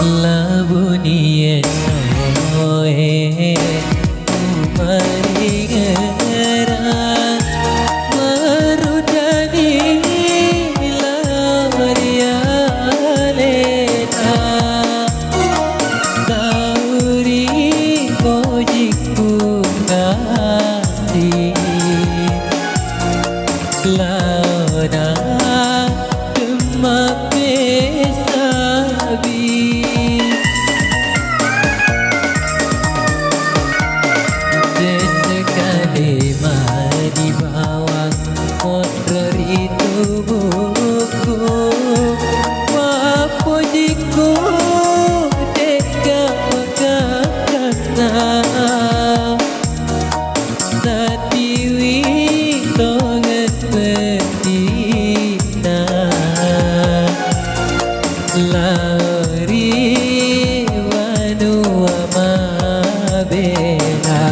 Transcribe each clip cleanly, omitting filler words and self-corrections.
Labuniye soe umarigera marudani larialeta dauri bojiku nasi lana demak besabi di bawah motor itu buku wapo jiku deka pagakana satiwi tonget berdina lari wanua mabela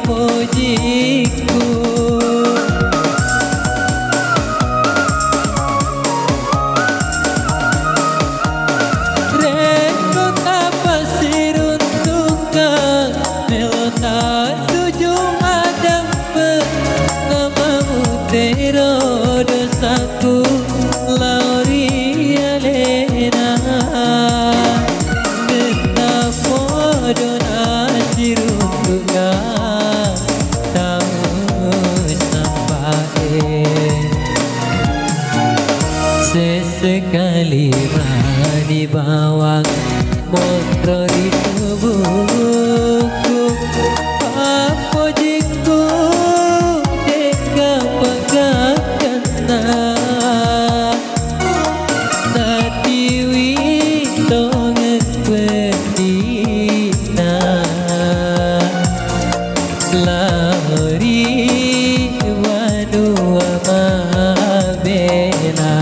pojiku reko tapasir untukka melota sujung adam namamu tero dosaku lauri alena betapa donasir untukka sesekali di bawah motor itu buku apa jiku deka pagakana natiwi tonget berdina lari wanua mabela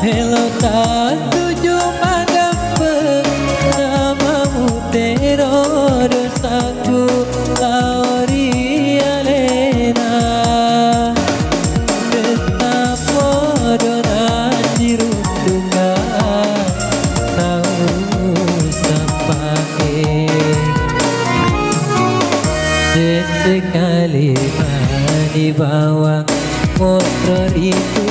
Helota tujuh madam namamu tero dosaku lauri alena betapa donasi rundunga tahu sampai sesekali di bawah motor itu